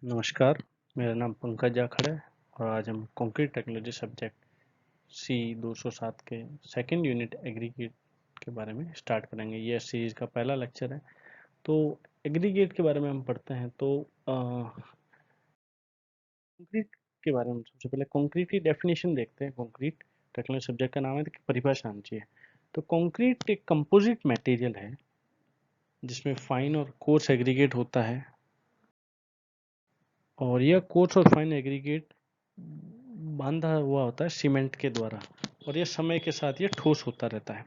नमस्कार, मेरा नाम पंकज जाखड़ है और आज हम कंक्रीट टेक्नोलॉजी सब्जेक्ट सी 207 के सेकंड यूनिट एग्रीगेट के बारे में स्टार्ट करेंगे। ये सीरीज का पहला लेक्चर है। तो एग्रीगेट के बारे में हम पढ़ते हैं तो कंक्रीट के बारे में सबसे पहले कंक्रीट की डेफिनेशन देखते हैं। कंक्रीट टेक्नोलॉजी सब्जेक्ट का नाम है तो परिभाषा आनी चाहिए। तो कंक्रीट एक कंपोजिट मटेरियल है जिसमें फाइन और कोर्स एग्रीगेट होता है और यह कोर्स और फाइन एग्रीगेट बांधा हुआ होता है सीमेंट के द्वारा और यह समय के साथ ये ठोस होता रहता है।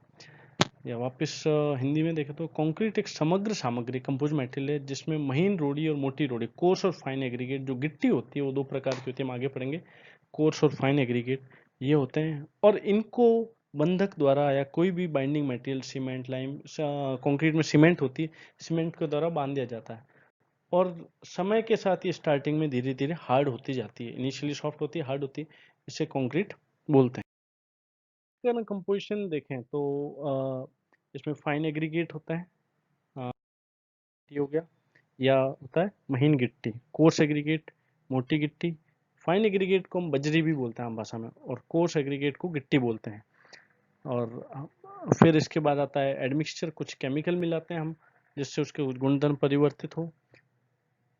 या वापस हिंदी में देखें तो कंक्रीट एक समग्र सामग्री कंपोज मटेरियल है जिसमें महीन रोड़ी और मोटी रोड़ी कोर्स और फाइन एग्रीगेट जो गिट्टी होती है वो दो प्रकार की होती है, हम आगे पढ़ेंगे। कोर्स और फाइन एग्रीगेट ये होते हैं और इनको बंधक द्वारा या कोई भी binding material cement lime concrete में सीमेंट होती है, सीमेंट के द्वारा बांध दिया जाता है और समय के साथ ये स्टार्टिंग में धीरे धीरे हार्ड होती जाती है। इनिशियली सॉफ्ट होती है, हार्ड होती है, इसे कंक्रीट बोलते हैं। अगर कंपोजिशन देखें तो इसमें फाइन एग्रीगेट होता है, गिट्टी हो गया, या होता है महीन गिट्टी, कोर्स एग्रीगेट मोटी गिट्टी, फाइन एग्रीगेट को हम बजरी भी बोलते हैं आम भाषा में और कोर्स एग्रीगेट को गिट्टी बोलते हैं। और फिर इसके बाद आता है एडमिक्सचर, कुछ केमिकल मिलाते हैं हम जिससे उसके गुणधर्म परिवर्तित हो।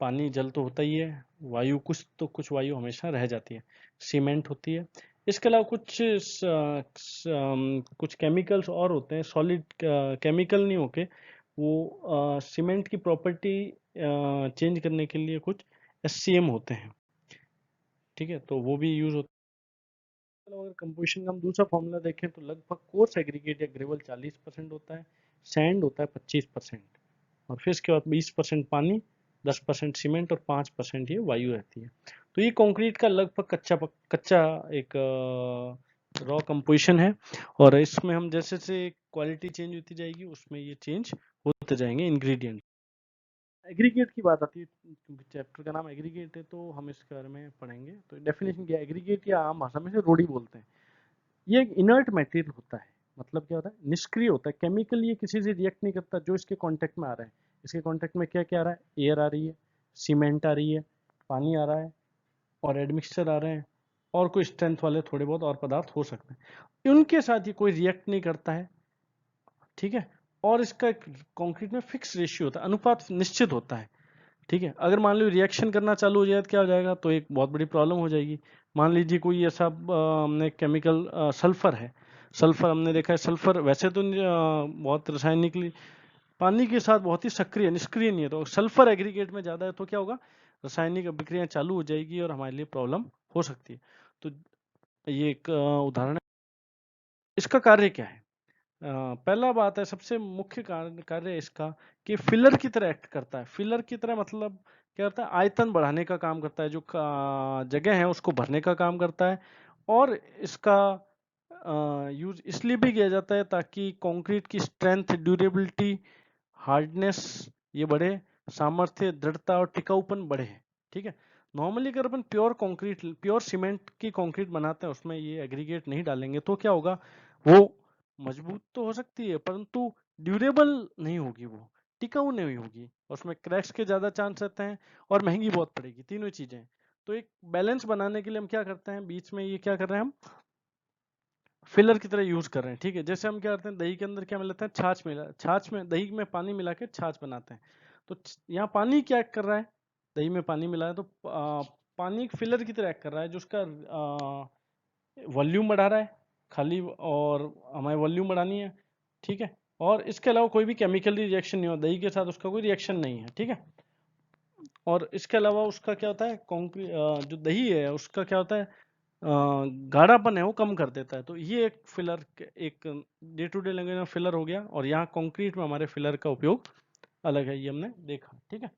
पानी जल तो होता ही है, वायु कुछ वायु हमेशा रह जाती है, सीमेंट होती है। इसके अलावा कुछ केमिकल्स और होते हैं, सॉलिड केमिकल नहीं होके वो सीमेंट की प्रॉपर्टी चेंज करने के लिए कुछ एससीएम होते हैं, ठीक है, तो वो भी यूज होता है। अगर कंपोजिशन का हम दूसरा फॉर्मूला देखें तो लगभग कोर्स एग्रीगेट या ग्रेवल 40% होता है, सैंड होता है 25% और फिर इसके बाद 20% पानी, 10% सीमेंट और 5% ये वायु रहती है। तो ये कंक्रीट का लगभग कच्चा एक रॉ कंपोजिशन है और इसमें हम जैसे जैसे क्वालिटी चेंज होती जाएगी उसमें ये चेंज होते जाएंगे इंग्रेडिएंट। एग्रीगेट की बात आती है क्योंकि चैप्टर का नाम एग्रीगेट है तो हम इसके बारे में पढ़ेंगे। तो डेफिनेशन क्या है, एग्रीगेट या आम भाषा में से रोड़ी बोलते हैं। ये एक इनर्ट मटेरियल होता है, मतलब क्या होता है, निष्क्रिय होता है, केमिकल ये किसी से रिएक्ट नहीं करता जो इसके कांटेक्ट में आ रहा है। इसके कांटेक्ट में क्या क्या आ रहा है, एयर आ रही है, सीमेंट आ रही है, पानी आ रहा है और एडमिक्सचर आ रहे हैं और कोई स्ट्रेंथ वाले थोड़े बहुत और पदार्थ हो सकते हैं, उनके साथ ये कोई रिएक्ट नहीं करता है, ठीक है। और इसका एक कंक्रीट में फिक्स रेशियो होता है, अनुपात निश्चित होता है, ठीक है। अगर मान लो रिएक्शन करना चालू हो जाए तो क्या हो जाएगा, तो एक बहुत बड़ी प्रॉब्लम हो जाएगी। मान लीजिए कोई ऐसा हमने केमिकल सल्फर है, सल्फर हमने देखा है, सल्फर वैसे तो बहुत रासायनिकली पानी के साथ बहुत ही सक्रिय निष्क्रिय नहीं है, तो सल्फर एग्रीगेट में ज्यादा है तो क्या होगा, रासायनिक अभिक्रिया चालू हो जाएगी और हमारे लिए प्रॉब्लम हो सकती है। तो ये एक उदाहरण है। इसका कार्य क्या है, पहला बात है, सबसे मुख्य कार्य इसका कि फिलर की तरह एक्ट करता है। फिलर की तरह मतलब क्या करता है, आयतन बढ़ाने का काम करता है, जो जगह है उसको भरने का काम करता है। और इसका यूज इसलिए भी किया जाता है ताकि कंक्रीट की स्ट्रेंथ, ड्यूरेबिलिटी, हार्डनेस ये बढ़े, सामर्थ्य, दृढ़ता और टिकाऊपन बढ़े, ठीक है। नॉर्मली अगर अपन प्योर कंक्रीट, प्योर सीमेंट की कंक्रीट बनाते हैं उसमें ये एग्रीगेट नहीं डालेंगे तो क्या होगा, वो मजबूत तो हो सकती है परंतु ड्यूरेबल नहीं होगी, वो टिकाऊ नहीं होगी, उसमें क्रैक्स के ज्यादा चांस रहते हैं और महंगी बहुत पड़ेगी, तीनों चीजें। तो एक बैलेंस बनाने के लिए हम क्या करते हैं, बीच में ये क्या कर रहे हैं, हम फिलर की तरह यूज कर रहे हैं, ठीक है। जैसे हम क्या करते हैं, दही के अंदर क्या मिलाते हैं, छाछ मिला, छाछ में दही में पानी मिला के छाछ बनाते हैं। तो यहाँ पानी क्या कर रहा है, दही में पानी मिला है तो पानी एक फिलर की तरह एक्ट कर रहा है जो उसका वॉल्यूम बढ़ा रहा है खाली, और हमें वॉल्यूम बढ़ानी है, ठीक है। और इसके अलावा कोई भी केमिकल रिएक्शन नहीं हो, दही के साथ उसका कोई रिएक्शन नहीं है, ठीक है। और इसके अलावा उसका क्या होता है, कॉन्क्रीट जो दही है उसका क्या होता है, गाढ़ापन है वो कम कर देता है। तो ये एक फिलर, एक डे टू डे लैंग्वेज में फिलर हो गया और यहाँ कंक्रीट में हमारे फिलर का उपयोग अलग है, ये हमने देखा, ठीक है।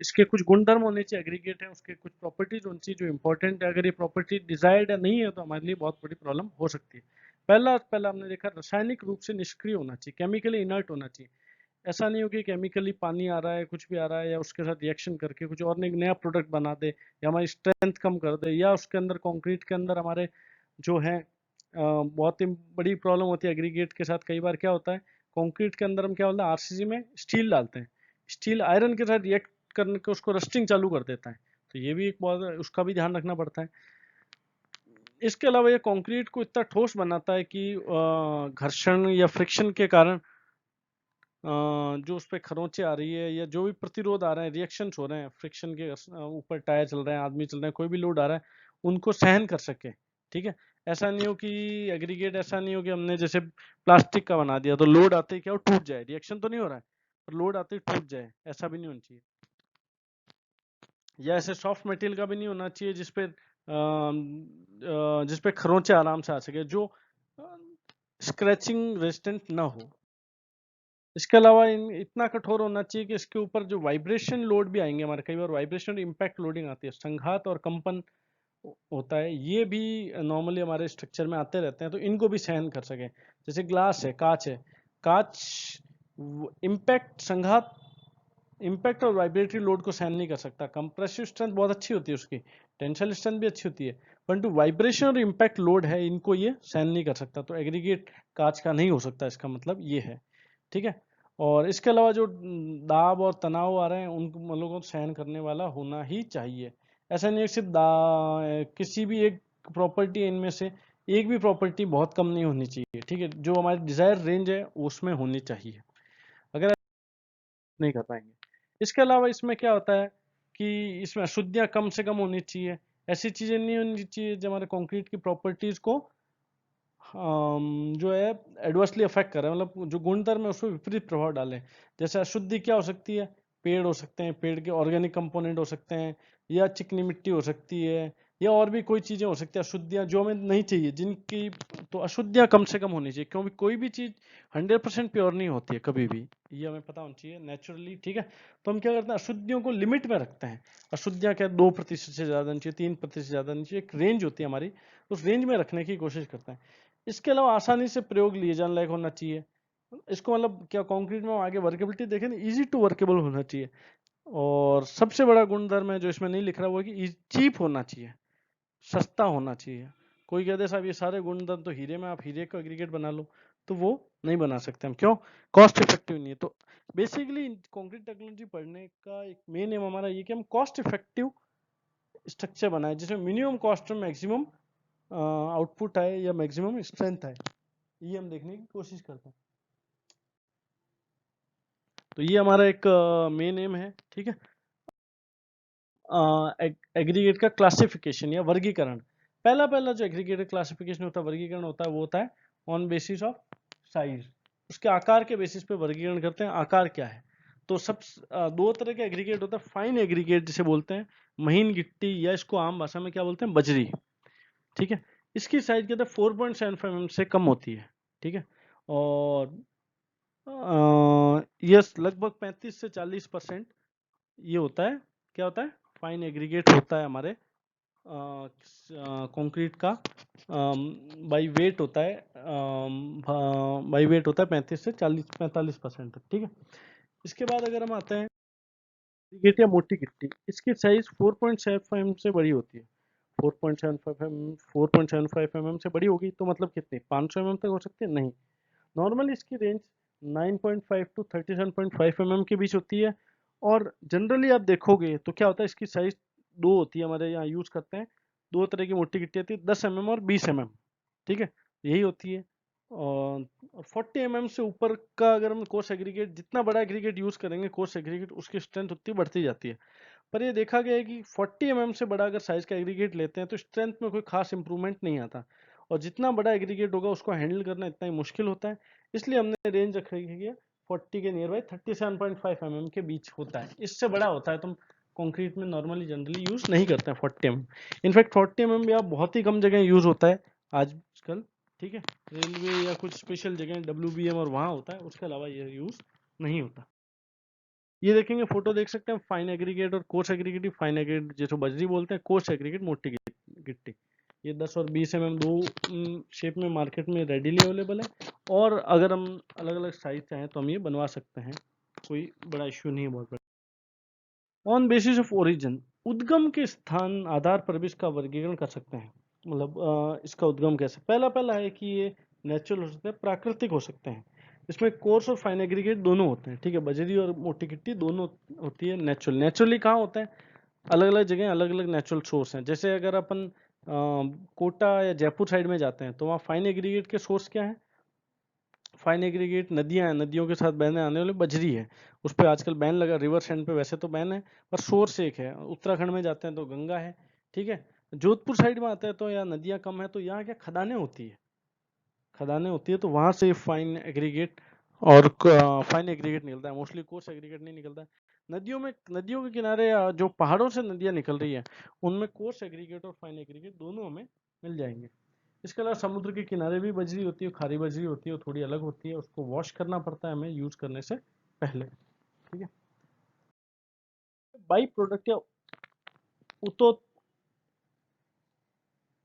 इसके कुछ गुणधर्म होने चाहिए, एग्रीगेट है उसके कुछ प्रॉपर्टीज होनी चाहिए जो इंपॉर्टेंट है। अगर ये प्रॉपर्टी डिजायर्ड या नहीं है तो हमारे लिए बहुत बड़ी प्रॉब्लम हो सकती है। पहला हमने देखा, रासायनिक रूप से निष्क्रिय होना चाहिए, केमिकली इनर्ट होना चाहिए। ऐसा नहीं हो कि केमिकली पानी आ रहा है, कुछ भी आ रहा है, या उसके साथ रिएक्शन करके कुछ और नया प्रोडक्ट बना दे या हमारी स्ट्रेंथ कम कर दे, या उसके अंदर कंक्रीट के अंदर हमारे जो है बहुत ही बड़ी प्रॉब्लम होती है एग्रीगेट के साथ। कई बार क्या होता है, कंक्रीट के अंदर हम क्या बोलते हैं, आरसीसी में स्टील डालते हैं, स्टील आयरन के साथ रिएक्ट करने के उसको रस्टिंग चालू कर देता है। तो ये भी एक बहुत, उसका भी ध्यान रखना पड़ता है। इसके अलावा ये कंक्रीट को इतना ठोस बनाता है कि घर्षण या फ्रिक्शन के कारण जो उस पर खरोंचे आ रही है या जो भी प्रतिरोध आ रहे हैं, रिएक्शंस हो रहे हैं, फ्रिक्शन के ऊपर टायर चल रहे हैं, आदमी चल रहे हैं, कोई भी लोड आ रहा है, उनको सहन कर सके। ठीक है, ऐसा नहीं हो कि एग्रीगेट, ऐसा नहीं हो कि हमने जैसे प्लास्टिक का बना दिया तो लोड आते ही क्या वो टूट जाए, रिएक्शन तो नहीं हो रहा है पर लोड आते ही टूट जाए, ऐसा भी नहीं होना चाहिए। या ऐसे सॉफ्ट मटेरियल का भी नहीं होना चाहिए जिसपे खरोंचे आराम से आ सके, जो स्क्रैचिंग रेजिस्टेंट ना हो। इसके अलावा इतना कठोर होना चाहिए कि इसके ऊपर जो वाइब्रेशन लोड भी आएंगे हमारे, कई बार वाइब्रेशन इम्पैक्ट लोडिंग आती है, संघात और कंपन होता है, ये भी नॉर्मली हमारे स्ट्रक्चर में आते रहते हैं, तो इनको भी सहन कर सके। जैसे ग्लास है, कांच इम्पैक्ट, संघात, इम्पैक्ट और वाइब्रेटरी लोड को सहन नहीं कर सकता। कंप्रेसिव स्ट्रेंथ बहुत अच्छी होती है उसकी, टेंसाइल स्ट्रेंथ भी अच्छी होती है, परंतु वाइब्रेशन और इम्पैक्ट लोड है, इनको ये सहन नहीं कर सकता। तो एग्रीगेट कांच का नहीं हो सकता, इसका मतलब ये है। ठीक है, और इसके अलावा जो दाब और तनाव आ रहे हैं उनको मतलब को सहन करने वाला होना ही चाहिए। ऐसा नहीं है सिर्फ किसी भी एक प्रॉपर्टी, इनमें से एक भी प्रॉपर्टी बहुत कम नहीं होनी चाहिए। ठीक है, जो हमारी डिजायर रेंज है उसमें होनी चाहिए, अगर नहीं कर पाएंगे। इसके अलावा इसमें क्या होता है कि इसमें अशुद्धियां कम से कम होनी चाहिए, ऐसी चीजें नहीं होनी चाहिए जो हमारे कंक्रीट की प्रॉपर्टीज को जो है एडवर्सली अफेक्ट कर रहा है, मतलब जो गुणधर्म है उसमें विपरीत प्रभाव डाले। जैसे अशुद्धि क्या हो सकती है, पेड़ हो सकते हैं, पेड़ के ऑर्गेनिक कंपोनेंट हो सकते हैं, या चिकनी मिट्टी हो सकती है, या और भी कोई चीजें हो सकती है अशुद्धियां जो हमें नहीं चाहिए, जिनकी तो अशुद्धियां कम से कम होनी चाहिए, क्योंकि कोई भी चीज 100% प्योर नहीं होती है कभी भी, ये हमें पता होना चाहिए नेचुरली। ठीक है, तो हम क्या करते हैं, अशुद्धियों को लिमिट में रखते हैं। अशुद्धियां क्या 2% से ज्यादा नहीं चाहिए, 3% से ज्यादा नहीं चाहिए, एक रेंज होती है हमारी, उस रेंज में रखने की कोशिश करते हैं। इसके अलावा आसानी से प्रयोग लिए जाने लायक होना चाहिए। इसको मतलब क्या कंक्रीट में आगे वर्केबिलिटी देखें ना, इजी टू वर्केबल होना चाहिए। और सबसे बड़ा गुणधर्म है जो इसमें नहीं लिख रहा, वो है कि चीप होना चाहिए, सस्ता होना चाहिए। कोई कहते साहब ये सारे गुणधर्म तो हीरे में, आप हीरे को एग्रीगेट बना लो, तो वो नहीं बना सकते हम, क्यों, कॉस्ट इफेक्टिव नहीं है। तो बेसिकली कंक्रीट टेक्नोलॉजी पढ़ने का एक मेन एम हमारा ये कि हम कॉस्ट इफेक्टिव स्ट्रक्चर बनाए, जिसमें मिनिमम कॉस्ट में मैक्सिमम आउटपुट है या मैक्सिमम स्ट्रेंथ है, ये हम देखने की कोशिश करते हैं। तो ये हमारा एक मेन एम है। ठीक है, एग्रीगेट का क्लासिफिकेशन या वर्गीकरण। पहला पहला जो एग्रीगेट क्लासिफिकेशन होता है, वर्गीकरण होता है, वो होता है ऑन बेसिस ऑफ साइज, उसके आकार के बेसिस पे वर्गीकरण करते हैं, आकार क्या है। तो सब दो तरह के एग्रीगेट होता है, फाइन एग्रीगेट जिसे बोलते हैं, महीन गिट्टी, या इसको आम भाषा में क्या बोलते हैं, बजरी। ठीक है, इसकी साइज कहते हैं 4.75 mm से कम होती है। ठीक है, और यस लगभग 35 से 40% ये होता है, क्या होता है, फाइन एग्रीगेट होता है हमारे कंक्रीट का, बाई वेट होता है, बाई वेट होता है 35 से 40 45% तक। ठीक है, इसके बाद अगर हम आते हैं एग्रीगेट या मोटी गिट्टी, इसकी साइज 4.75 mm से बड़ी होती है। 4.75 mm से बड़ी होगी तो मतलब कितनी, 500 mm तक हो सकती है, नहीं, नॉर्मली इसकी रेंज 9.5 टू 37.5 mm के बीच होती है। और जनरली आप देखोगे तो क्या होता है, इसकी साइज दो होती है, हमारे यहाँ यूज करते हैं, दो तरह की मोटी गिट्टी आती है, 10 mm और 20 mm। ठीक है, यही होती है। और 40 mm से ऊपर का अगर हम कोर्स एग्रीगेट, जितना बड़ा एग्रीगेट यूज करेंगे कोर्स एग्रीगेट, उसकी स्ट्रेंथ उतनी बढ़ती जाती है। पर ये देखा गया है कि 40 mm से बड़ा अगर साइज का एग्रीगेट लेते हैं तो स्ट्रेंथ में कोई खास इंप्रूवमेंट नहीं आता, और जितना बड़ा एग्रीगेट होगा उसको हैंडल करना इतना ही मुश्किल होता है। इसलिए हमने रेंज रखी है 40 के नियर बाई 37.5 mm के बीच होता है, इससे बड़ा होता है तो हम कंक्रीट में नॉर्मली जनरली यूज नहीं करते हैं 40 mm। इनफैक्ट 40 mm भी आप बहुत ही कम जगह यूज होता है आजकल। ठीक है, रेलवे या कुछ स्पेशल जगह WBM और वहां होता है, उसके अलावा ये यूज नहीं होता। ये देखेंगे फोटो देख सकते हैं, फाइन एग्रीगेट और कोर्स एग्रीगेट। फाइन एग्रीगेट जिसको बजरी बोलते हैं, कोर्स एग्रीगेट मोटी गिट्टी। ये 10 और 20 mm दो शेप में मार्केट में रेडीली अवेलेबल है, और अगर हम अलग अलग साइज चाहें तो हम ये बनवा सकते हैं, कोई बड़ा इश्यू नहीं है, बहुत बड़ा। ऑन बेसिस ऑफ ओरिजिन, उद्गम के स्थान आधार पर भी इसका वर्गीकरण कर सकते हैं। मतलब इसका उद्गम कैसे, पहला पहला है कि ये नेचुरल हो सकते हैं, प्राकृतिक हो सकते हैं। इसमें कोर्स और फाइन एग्रीगेट दोनों होते हैं, ठीक है। बजरी और मोटी गिट्टी दोनों होती है। नेचुरली कहाँ होता है, अलग अलग जगह अलग अलग नेचुरल सोर्स हैं। जैसे अगर अपन कोटा या जयपुर साइड में जाते हैं तो वहाँ फाइन एग्रीगेट के सोर्स क्या है, फाइन एग्रीगेट नदियां हैं, नदियों के साथ बहने आने वाली बजरी है, उस पर आजकल बैन लगा, रिवर एंड पे वैसे तो बैन है पर सोर्स एक है। उत्तराखंड में जाते हैं तो गंगा है, ठीक है। जोधपुर साइड में आते हैं तो यहाँ नदियां कम है, तो यहाँ क्या खदानें होती है, खदानें होती है, तो वहां से फाइन एग्रीगेट और फाइन एग्रीगेट निकलता है, मोस्टली कोर्स एग्रीगेट नहीं निकलता है। नदियों में, नदियों के किनारे जो पहाड़ों से नदियां निकल रही है उनमें कोर्स एग्रीगेट और फाइन एग्रीगेट दोनों हमें मिल जाएंगे। इसके अलावा समुद्र के किनारे भी बजरी होती है, खारी बजरी होती है, वो थोड़ी अलग होती है, उसको वॉश करना पड़ता है हमें यूज करने से पहले, ठीक है। बाई प्रोडक्ट या उतो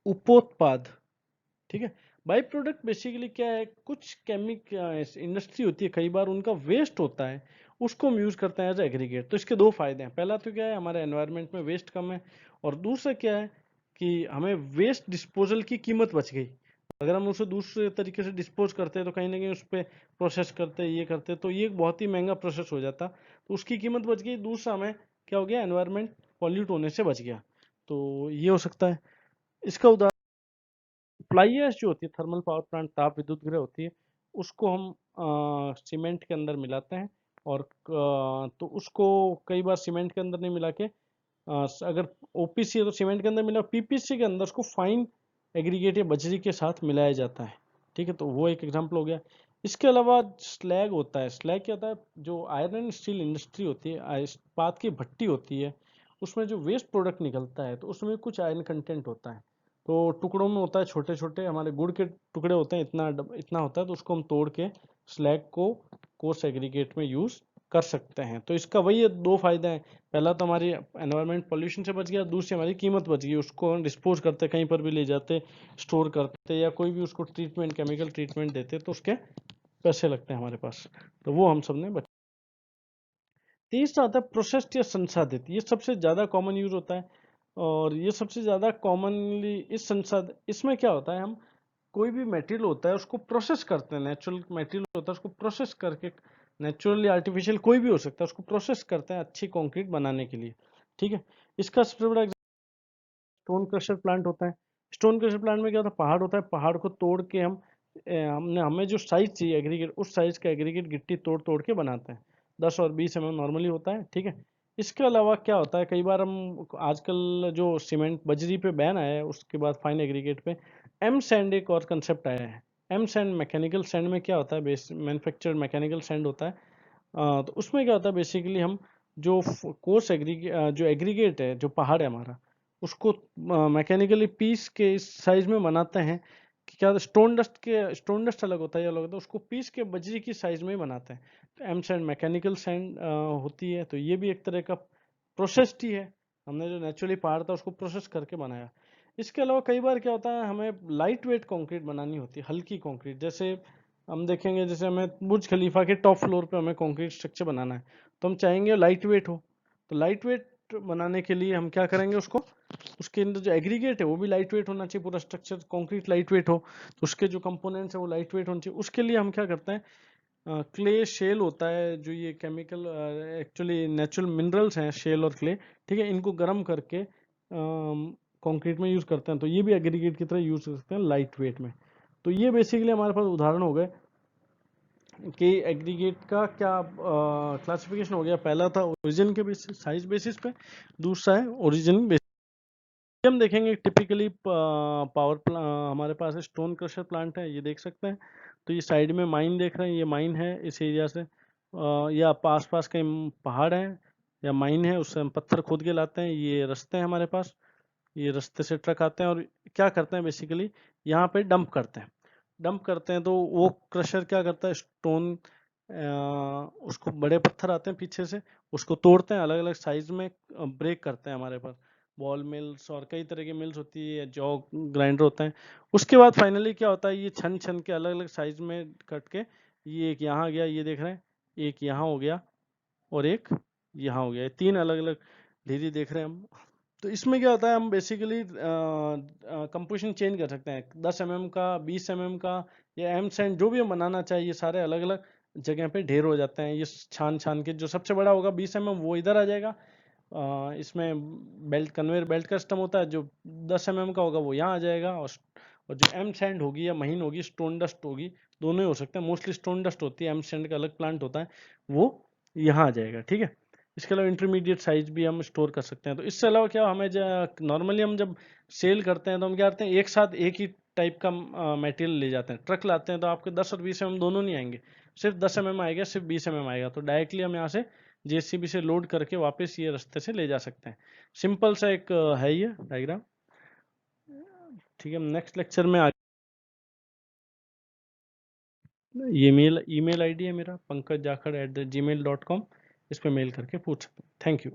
उपोत्पाद, ठीक है। बाई प्रोडक्ट बेसिकली क्या है, कुछ इंडस्ट्री होती है, कई बार उनका वेस्ट होता है, उसको हम यूज करते हैं एज एग्रीगेट। तो इसके दो फायदे हैं, पहला तो क्या है हमारे एनवायरनमेंट में वेस्ट कम है, और दूसरा क्या है कि हमें वेस्ट डिस्पोजल की कीमत बच गई। अगर हम उसे दूसरे तरीके से डिस्पोज करते हैं तो कहीं ना कहीं उस पर प्रोसेस करते ये करते तो ये एक बहुत ही महंगा प्रोसेस हो जाता, तो उसकी कीमत बच गई। दूसरा हमें क्या हो गया, एनवायरनमेंट पॉल्यूट होने से बच गया, तो ये हो सकता है। इसका उदाहरण फ्लाई ऐश जो होती है, थर्मल पावर प्लांट, ताप विद्युत गृह होती है, उसको हम सीमेंट के अंदर मिलाते हैं, और तो उसको कई बार सीमेंट के अंदर नहीं मिला के अगर ओपीसी है तो सीमेंट के अंदर मिला, पीपीसी के अंदर उसको फाइन एग्रीगेट या बजरी के साथ मिलाया जाता है, ठीक है। तो वो एक एग्जांपल हो गया। इसके अलावा स्लैग होता है। स्लैग क्या होता है, जो आयरन स्टील इंडस्ट्री होती है, इस्पात की भट्टी होती है, उसमें जो वेस्ट प्रोडक्ट निकलता है तो उसमें कुछ आयरन कंटेंट होता है, तो टुकड़ों में होता है, छोटे छोटे हमारे गुड़ के टुकड़े होते हैं, इतना इतना होता है, तो उसको हम तोड़ के स्लैग को कोर्स एग्रीगेट में यूज कर सकते हैं। तो इसका वही दो फायदे हैं, पहला तो हमारी एनवायरनमेंट पोल्यूशन से बच गया, दूसरी हमारी कीमत बच गई, उसको हम डिस्पोज करते कहीं पर भी ले जाते, स्टोर करते, या कोई भी उसको ट्रीटमेंट, केमिकल ट्रीटमेंट देते तो उसके पैसे लगते हैं हमारे पास, तो वो हम सबने बच। तीसरा आता है प्रोसेस्ड या संसाधित, ये सबसे ज्यादा कॉमन यूज होता है, और ये सबसे ज्यादा कॉमनली इस संसाध इसमें क्या होता है, हम कोई भी मटेरियल होता है उसको प्रोसेस करते हैं, नेचुरल मटेरियल होता है उसको प्रोसेस करके, नेचुरली आर्टिफिशियल कोई भी हो सकता है, उसको प्रोसेस करते हैं अच्छी कंक्रीट बनाने के लिए, ठीक है। इसका सबसे बड़ा स्टोन क्रशर प्लांट होता है। स्टोन क्रशर प्लांट में क्या होता है, पहाड़ होता है, पहाड़ को तोड़ के हम हमने हमें जो साइज चाहिए एग्रीगेट, उस साइज का एग्रीगेट गिट्टी तोड़ तोड़ के बनाते हैं, 10 और 20 नॉर्मली होता है, ठीक है। इसके अलावा क्या होता है, कई बार हम आजकल जो सीमेंट बजरी पे बैन आया है उसके बाद फाइन एग्रीगेट पे एम सैंड एक और कंसेप्ट आया है। एम सैंड मैकेनिकल सैंड में क्या होता है, बेस मैन्युफैक्चर्ड मैकेनिकल सैंड होता है। तो उसमें क्या होता है बेसिकली, हम जो कोर्स जो एग्रीगेट है, जो पहाड़ है हमारा, उसको मैकेनिकली पीस के इस साइज में बनाते हैं कि क्या, स्टोन डस्ट अलग होता है, ये अलग होता है, उसको पीस के बजरी की साइज में ही बनाते हैं। तो एम सैंड मैकेनिकल सैंड होती है, तो ये भी एक तरह का प्रोसेस ही है, हमने जो नेचुरली पहाड़ था उसको प्रोसेस करके बनाया। इसके अलावा कई बार क्या होता है, हमें लाइट वेट कंक्रीट बनानी होती है, हल्की कंक्रीट, जैसे हम देखेंगे, जैसे हमें बुर्ज खलीफा के टॉप फ्लोर पे हमें कंक्रीट स्ट्रक्चर बनाना है, तो हम चाहेंगे लाइट वेट हो, तो लाइट वेट बनाने के लिए हम क्या करेंगे, उसको उसके अंदर जो एग्रीगेट है वो भी लाइट वेट होना चाहिए, पूरा स्ट्रक्चर कंक्रीट लाइट वेट हो, तो उसके जो कंपोनेंट्स है वो लाइट वेट होने चाहिए। उसके लिए हम क्या करते हैं, क्ले शेल होता है, जो ये केमिकल एक्चुअली नेचुरल मिनरल्स हैं, शेल और क्ले, ठीक है, इनको गर्म करके कंक्रीट में यूज करते हैं, तो ये भी एग्रीगेट की तरह यूज कर सकते हैं लाइट वेट में। तो ये बेसिकली हमारे पास उदाहरण हो गए कि एग्रीगेट का क्या क्लासिफिकेशन हो गया। पहला था ओरिजिन के बेसिस, साइज बेसिस पे, दूसरा है ओरिजिन बेसिस। हम देखेंगे टिपिकली पावर प्लांट हमारे पास है, स्टोन क्रशर प्लांट है, ये देख सकते हैं। तो ये साइड में माइन देख रहे हैं, ये माइन है इस एरिया से, या पास पास कहीं पहाड़ है या माइन है, उससे हम पत्थर खोद के लाते हैं। ये रास्ते हैं हमारे पास, ये रास्ते से ट्रक आते हैं और क्या करते हैं बेसिकली, यहाँ पे डंप करते हैं। डंप करते हैं तो वो क्रशर क्या करता है, स्टोन उसको, बड़े पत्थर आते हैं पीछे से, उसको तोड़ते हैं, अलग अलग साइज में ब्रेक करते हैं। हमारे पास बॉल मिल्स और कई तरह की मिल्स होती है, जॉ ग्राइंडर होते हैं। उसके बाद फाइनली क्या होता है, ये छन छन के अलग अलग साइज में कट के, ये एक यहाँ गया, ये देख रहे हैं, एक यहाँ हो गया और एक यहाँ हो गया, ये तीन अलग अलग ढेरी देख रहे हैं हम, तो इसमें क्या होता है, हम बेसिकली कंपोजिशन चेंज कर सकते हैं, 10 mm का, 20 mm का, या एम सैंड जो भी हम बनाना चाहिए, सारे अलग अलग जगह पे ढेर हो जाते हैं। ये छान छान के जो सबसे बड़ा होगा 20 mm वो इधर आ जाएगा, इसमें बेल्ट कन्वेयर बेल्ट का सिस्टम होता है, जो 10 mm का होगा वो यहाँ आ जाएगा, और जो एम सैंड होगी या महीन होगी, स्टोन डस्ट होगी, दोनों ही हो सकते हैं, मोस्टली स्टोन डस्ट होती है, एम सैंड का अलग प्लांट होता है, वो यहाँ आ जाएगा। ठीक है, इसके अलावा इंटरमीडिएट साइज भी हम स्टोर कर सकते हैं। तो इससे अलावा क्या, हमें नॉर्मली हम जब सेल करते हैं तो हम क्या करते हैं, एक साथ एक ही टाइप का मटेरियल ले जाते हैं, ट्रक लाते हैं, तो आपके 10 और 20 mm दोनों नहीं आएंगे, सिर्फ 10 mm आएगा, सिर्फ 20 mm आएगा, तो डायरेक्टली हम यहाँ से जेसीबी से लोड करके वापस ये रास्ते से ले जा सकते हैं। सिंपल सा एक है ये डायग्राम। ठीक है, नेक्स्ट लेक्चर में ये ईमेल आईडी है मेरा, pankajjakhar@gmail.com, इस पे मेल करके पूछ सकते हैं। Thank you.